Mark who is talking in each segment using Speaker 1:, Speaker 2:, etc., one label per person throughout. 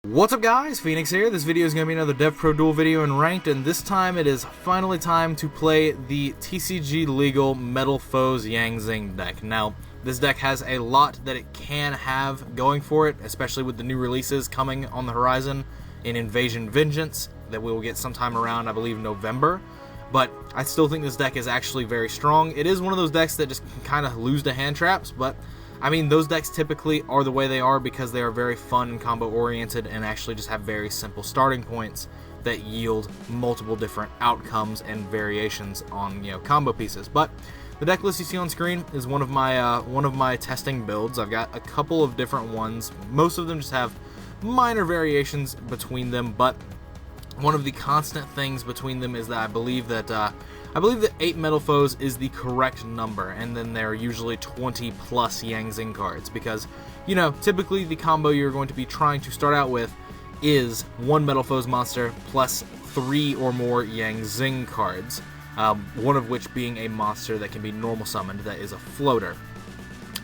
Speaker 1: What's up guys, Phoenix here. This video is going to be another DevPro Duel video in Ranked, and this time it is finally time to play the TCG legal Metalfoes Zing deck. Now, this deck has a lot that it can have going for it, especially with the new releases coming on the horizon in Invasion Vengeance that we will get sometime around, I believe, November. But I still think this deck is actually very strong. It is one of those decks that just can kind of lose to hand traps, but I mean, those decks typically are the way they are because they are very fun and combo oriented and actually just have very simple starting points that yield multiple different outcomes and variations on, combo pieces. But the deck list you see on screen is one of my testing builds. I've got a couple of different ones. Most of them just have minor variations between them, but one of the constant things between them is that I believe that 8 Metalfoes is the correct number, and then there are usually 20 plus Zing cards, because, typically the combo you're going to be trying to start out with is 1 Metalfoes monster plus 3 or more Zing cards, one of which being a monster that can be normal summoned that is a floater.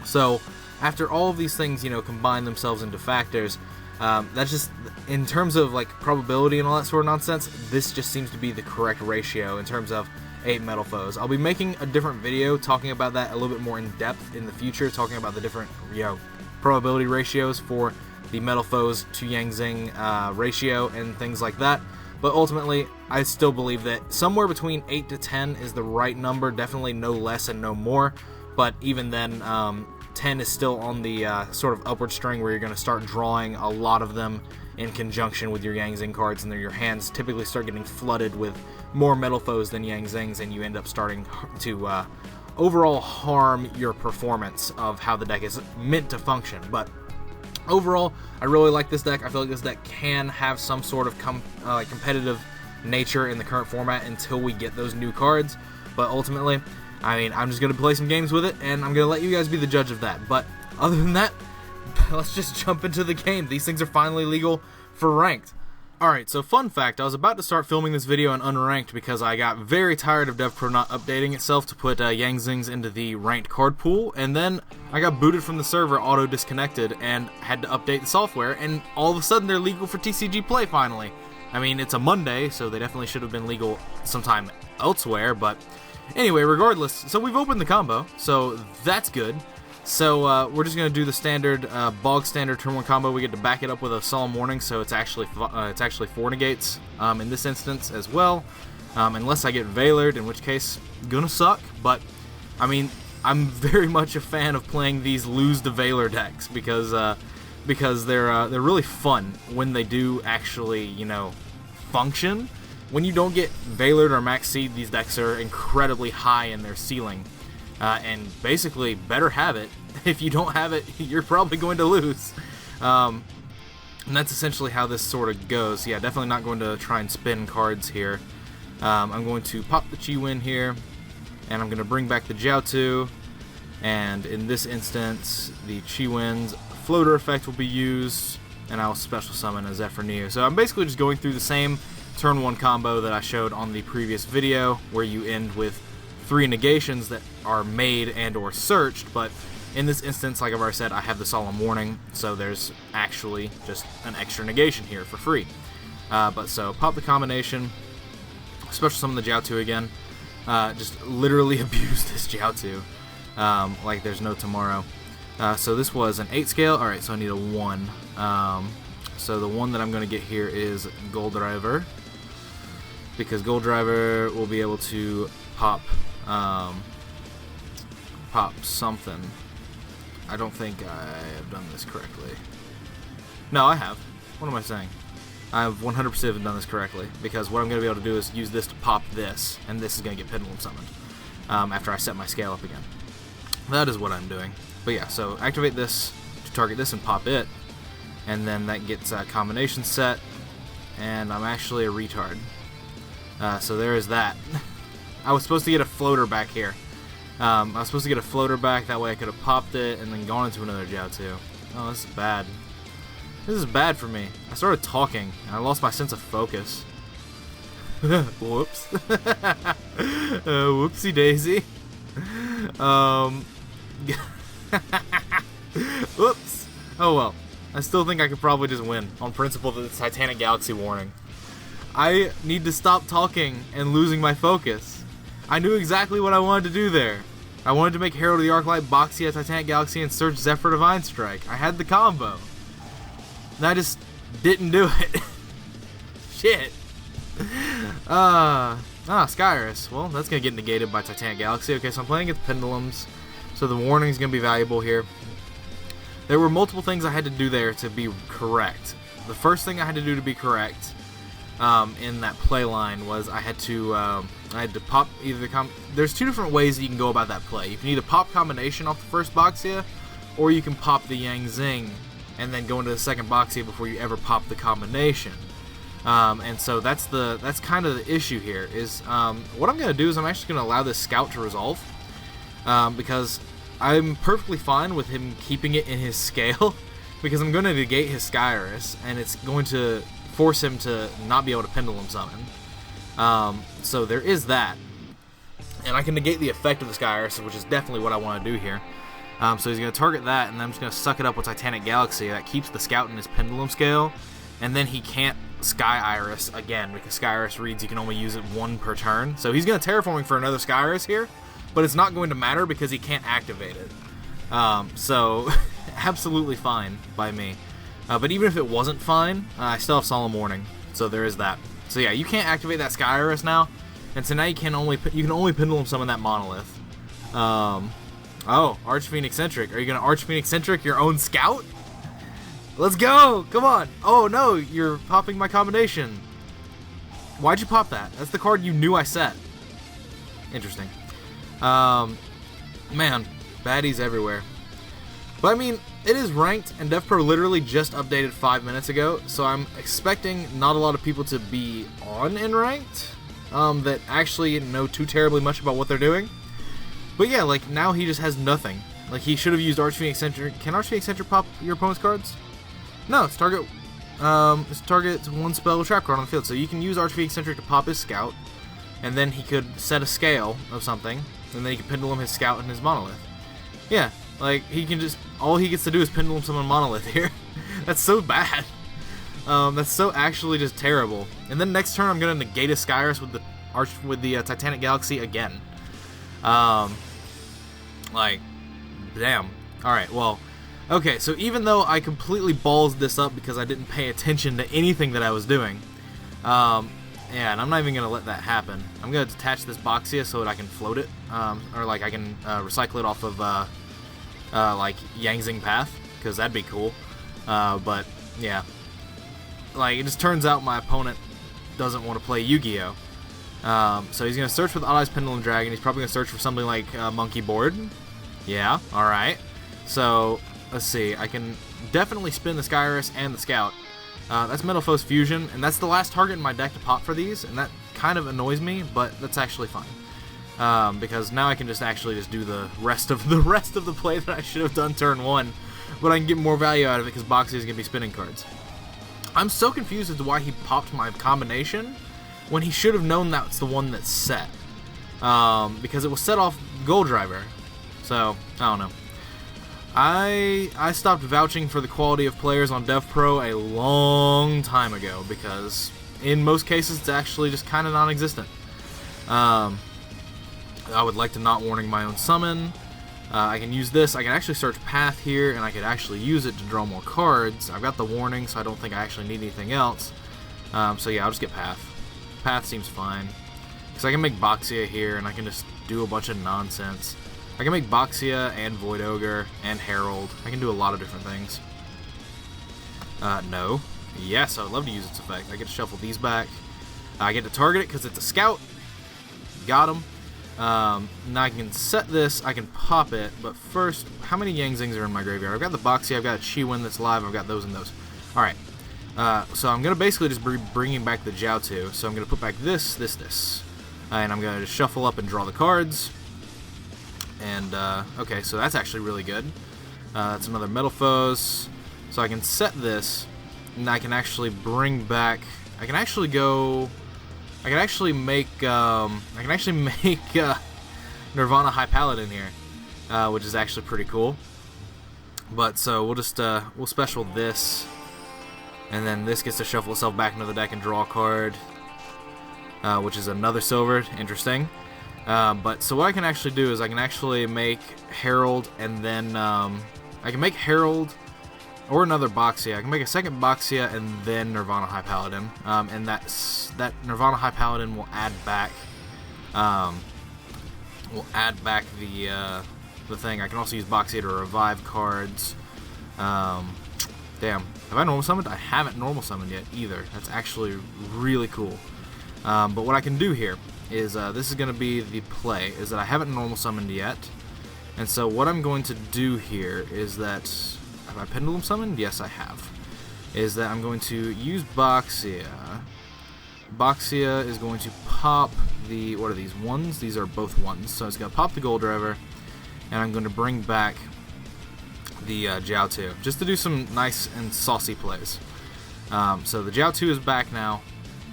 Speaker 1: So, after all of these things, combine themselves into factors, that's just, in terms of like probability and all that sort of nonsense, this just seems to be the correct ratio in terms of 8 Metalfoes. I'll be making a different video talking about that a little bit more in depth in the future, talking about the different, probability ratios for the Metalfoes to Zing ratio and things like that. But ultimately, I still believe that somewhere between 8 to 10 is the right number, definitely no less and no more. But even then, 10 is still on the sort of upward string where you're going to start drawing a lot of them in conjunction with your Zing cards, and then your hands typically start getting flooded with more Metalfoes than Zings, and you end up starting to overall harm your performance of how the deck is meant to function. But overall, I really like this deck. I feel like this deck can have some sort of competitive nature in the current format until we get those new cards. But ultimately, I mean, I'm just going to play some games with it, and I'm going to let you guys be the judge of that. But other than that, let's just jump into the game. These things are finally legal for Ranked. Alright, so fun fact, I was about to start filming this video in Unranked because I got very tired of DevPro not updating itself to put Zings into the Ranked card pool, and then I got booted from the server, auto-disconnected, and had to update the software, and all of a sudden they're legal for TCG play finally. I mean, it's a Monday, so they definitely should have been legal sometime elsewhere, but anyway, regardless, so we've opened the combo, so that's good. So we're just going to do the standard, bog standard turn 1 combo. We get to back it up with a Solemn Warning, so it's actually 4 negates in this instance as well, unless I get Veilered, in which case, gonna suck. But, I mean, I'm very much a fan of playing these lose the Veiler decks, because they're really fun when they do actually, function. When you don't get Veilered or Max Seed, these decks are incredibly high in their ceiling. And basically, better have it. If you don't have it, you're probably going to lose. And that's essentially how this sort of goes. Yeah, definitely not going to try and spin cards here. I'm going to pop the Chi-Win here, and I'm going to bring back the Jiaotu. And in this instance, the Chi-Win's floater effect will be used, and I'll special summon a Zephyr Neo. So I'm basically just going through the same turn 1 combo that I showed on the previous video, where you end with 3 negations that are made and or searched, but in this instance, like I've already said, I have the Solemn Warning, so there's actually just an extra negation here for free. But so, pop the combination, special summon the Jiaotu again, just literally abuse this Jiaotu, like there's no tomorrow. So this was an 8 scale, alright, so I need a 1. So the one that I'm going to get here is Gold Driver, because Gold Driver will be able to pop something. I don't think I have done this correctly. No, I have. What am I saying? I have 100% done this correctly, because what I'm going to be able to do is use this to pop this, and this is going to get Pendulum summoned after I set my scale up again. That is what I'm doing. But yeah, so activate this to target this and pop it, and then that gets a combination set, and I'm actually a retard. So there is that. I was supposed to get a floater back here. I was supposed to get a floater back, that way I could have popped it and then gone into another Jiaotu. Oh, this is bad. This is bad for me. I started talking, and I lost my sense of focus. Whoops. Whoopsie daisy. Whoops. Oh well. I still think I could probably just win on principle that it's Titanic Galaxy warning. I need to stop talking and losing my focus. I knew exactly what I wanted to do there. I wanted to make Herald of the Arclight, Boxia, Titanic Galaxy, and search Zephyr Divine Strike. I had the combo. And I just didn't do it. Shit. Skyris. Well, that's going to get negated by Titanic Galaxy. Okay, so I'm playing against Pendulums. So the warning is going to be valuable here. There were multiple things I had to do there to be correct. The first thing I had to do to be correct in that play line was I had to pop either the there's two different ways that you can go about that play. You can either pop combination off the first Boxia, or you can pop the Yang Zing and then go into the second Boxia before you ever pop the combination. And so that's kind of the issue here. Is what I'm going to do is I'm actually going to allow this scout to resolve because I'm perfectly fine with him keeping it in his scale because I'm going to negate his Skyris and it's going to force him to not be able to Pendulum Summon. So there is that. And I can negate the effect of the Skyris, which is definitely what I want to do here. So he's going to target that, and then I'm just going to suck it up with Titanic Galaxy. That keeps the Scout in his Pendulum scale, and then he can't Sky Iris again, because Sky Iris reads you can only use it one per turn. So he's going to Terraforming for another Sky Iris here, but it's not going to matter because he can't activate it. So absolutely fine by me. But even if it wasn't fine, I still have Solemn Warning, so there is that. So yeah, you can't activate that Sky Iris now, and so now you can only Pendulum summon that Monolith. Oh, Arch Phoenix-centric. Are you going to Arch Phoenix-centric your own Scout? Let's go! Come on! Oh no, you're popping my combination. Why'd you pop that? That's the card you knew I set. Interesting. Man, baddies everywhere. But I mean, it is ranked, and DevPro literally just updated 5 minutes ago, so I'm expecting not a lot of people to be on in ranked that actually know too terribly much about what they're doing. But yeah, like, now he just has nothing. Like, he should have used Arch Phoenix-centric. Can Arch Phoenix-centric pop your opponent's cards? No, it's target one spell trap card on the field. So you can use Arch Phoenix-centric to pop his Scout, and then he could set a scale of something, and then he could Pendulum his Scout and his Monolith. Yeah, like, he can just, all he gets to do is Pendulum summon Monolith here. That's so bad. That's so actually just terrible. And then next turn I'm going to negate a Skyris with the Titanic Galaxy again. Like, damn. Alright, well, okay, so even though I completely balls this up because I didn't pay attention to anything that I was doing, yeah, and I'm not even going to let that happen. I'm going to detach this Boxia so that I can float it, or like I can recycle it off of, like, Yang Zing Path, because that'd be cool. But, yeah. Like, it just turns out my opponent doesn't want to play Yu-Gi-Oh! So he's going to search for the Allies Pendulum Dragon. He's probably going to search for something like Monkey Board. Yeah, alright. So, let's see. I can definitely spin the Skyris and the Scout. That's Metalfoes Fusion, and that's the last target in my deck to pop for these, and that kind of annoys me, but that's actually fine. Because now I can just actually just do the rest of the play that I should have done turn 1, but I can get more value out of it because Boxy is going to be spinning cards. I'm so confused as to why he popped my combination when he should have known that's the one that's set. Because it was set off Goal Driver. So, I don't know. I stopped vouching for the quality of players on DevPro a long time ago because in most cases it's actually just kind of non-existent. I would like to not warning my own summon. I can use this. I can actually search Path here, and I could actually use it to draw more cards. I've got the warning, so I don't think I actually need anything else. So yeah, I'll just get Path. Path seems fine. Because I can make Boxia here, and I can just do a bunch of nonsense. I can make Boxia and Void Ogre and Herald. I can do a lot of different things. No. Yes, I would love to use its effect. I get to shuffle these back. I get to target it because it's a Scout. Got him. Now I can set this, I can pop it, but first, how many Yang Zings are in my graveyard? I've got the Boxia, I've got a Chiwen that's live, I've got those and those. Alright, so I'm going to basically just be bringing back the Jiaotu, so I'm going to put back this, and I'm going to just shuffle up and draw the cards. And, okay, so that's actually really good. That's another Metalfoes. So I can set this, and I can actually bring back, I can actually make Nirvana High Paladin here, which is actually pretty cool. But so we'll just we'll special this, and then this gets to shuffle itself back into the deck and draw a card, which is another silver. Interesting. But so what I can actually do is I can actually make Herald, and then I can make Herald or another Boxia. I can make a second Boxia and then Nirvana High Paladin, and that Nirvana High Paladin will add back the thing. I can also use Boxia to revive cards. Damn, have I normal summoned? I haven't normal summoned yet either. That's actually really cool. But what I can do here is this is going to be the play, is that I haven't normal summoned yet, and so what I'm going to do here is that, have I Pendulum summoned? Yes, I have. Is that I'm going to use Boxia. Boxia is going to pop the, what are these, ones? These are both ones, so it's going to pop the Gold Driver, and I'm going to bring back the Jiao-Tu, just to do some nice and saucy plays. So the Jiao-Tu is back now,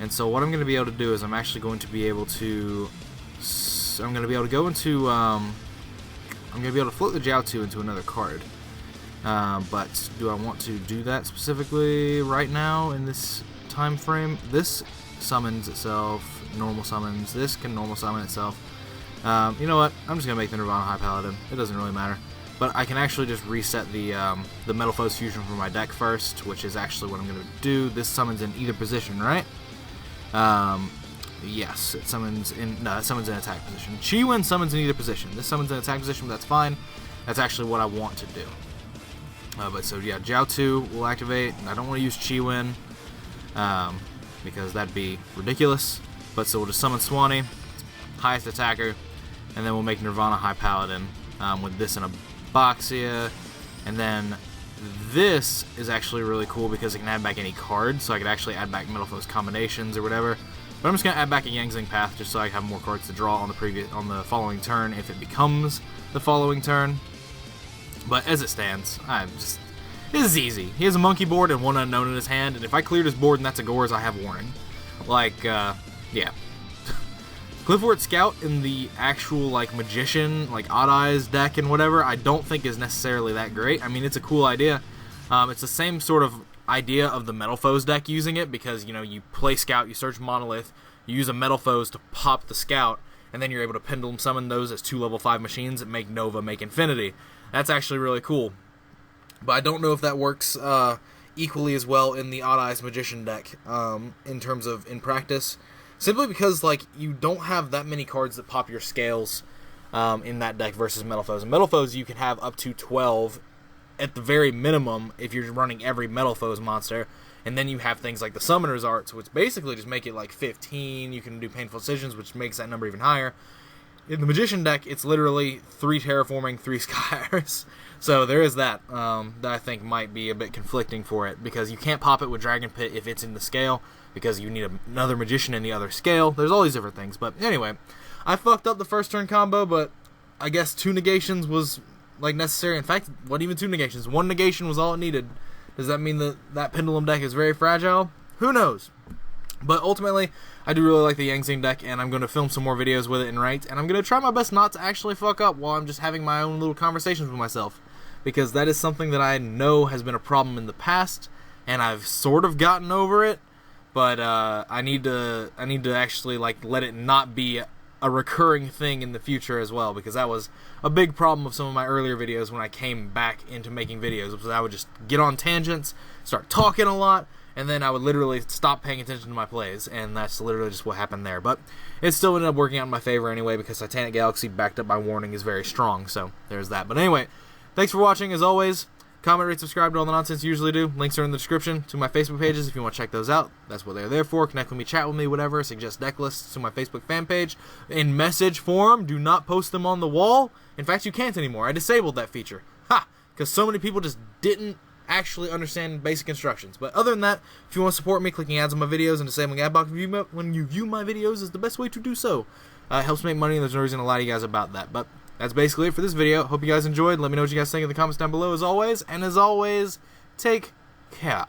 Speaker 1: and so what I'm going to be able to do is I'm actually going to be able to, I'm going to be able to go into, I'm going to be able to float the Jiao-Tu into another card. But do I want to do that specifically right now in this time frame? This summons itself, normal summons. This can normal summon itself. You know what? I'm just gonna make the Nirvana High Paladin. It doesn't really matter. But I can actually just reset the Metalfoes fusion from my deck first, which is actually what I'm gonna do. This summons in either position, right? Yes, it summons in. No, it summons in attack position. Chi-Wen summons in either position. This summons in attack position, but that's fine. That's actually what I want to do. But so yeah, Jiao-Tu will activate. I don't want to use Chi-Wen because that'd be ridiculous. But so we'll just summon Swanee, highest attacker, and then we'll make Nirvana High Paladin with this in a Boxia. And then this is actually really cool because it can add back any card, so I could actually add back Metalfoes combinations or whatever. But I'm just gonna add back a Yang Zing Path just so I have more cards to draw on the following turn if it becomes the following turn. But as it stands, this is easy. He has a monkey board and one unknown in his hand, and if I cleared his board and that's a Gores, I have warning. Like, yeah. Clifford Scout in the actual, like, Magician, like, Odd Eyes deck and whatever, I don't think is necessarily that great. I mean, it's a cool idea. It's the same sort of idea of the Metalfoes deck using it, because, you know, you play Scout, you search Monolith, you use a Metalfoes to pop the Scout, and then you're able to Pendulum summon those as 2 level 5 machines that make Nova, make Infinity. That's actually really cool. But I don't know if that works equally as well in the Odd Eyes Magician deck in terms of in practice. Simply because, like, you don't have that many cards that pop your scales in that deck versus Metalfoes. And Metalfoes you can have up to 12 at the very minimum if you're running every Metalfoes monster. And then you have things like the Summoner's Arts, which basically just make it like 15. You can do Painful Decisions, which makes that number even higher. In the Magician deck, it's literally 3 Terraforming, 3 Skyres. So there is that that I think might be a bit conflicting for it, because you can't pop it with Dragon Pit if it's in the scale, because you need another Magician in the other scale. There's all these different things. But anyway, I fucked up the first turn combo, but I guess 2 negations was like necessary. In fact, what even 2 negations? 1 negation was all it needed. Does that mean that that Pendulum deck is very fragile? Who knows? But ultimately, I do really like the Yang Zing deck, and I'm going to film some more videos with it in ranked, and I'm going to try my best not to actually fuck up while I'm just having my own little conversations with myself, because that is something that I know has been a problem in the past, and I've sort of gotten over it, but I need to actually like let it not be a recurring thing in the future as well, because that was a big problem of some of my earlier videos when I came back into making videos, because I would just get on tangents, start talking a lot, and then I would literally stop paying attention to my plays, and that's literally just what happened there. But it still ended up working out in my favor anyway, because Titanic Galaxy backed up by Warning is very strong, so there's that. But anyway, thanks for watching as always. Comment, rate, subscribe to all the nonsense you usually do. Links are in the description to my Facebook pages if you want to check those out. That's what they're there for. Connect with me, chat with me, whatever. Suggest deck lists to my Facebook fan page in message form. Do not post them on the wall. In fact, you can't anymore. I disabled that feature. Ha! Because so many people just didn't actually understand basic instructions. But other than that, if you want to support me, clicking ads on my videos and disabling ad block when you view my videos is the best way to do so. It helps make money, and there's no reason to lie to you guys about that. But that's basically it for this video. Hope you guys enjoyed. Let me know what you guys think in the comments down below as always. And as always, take care.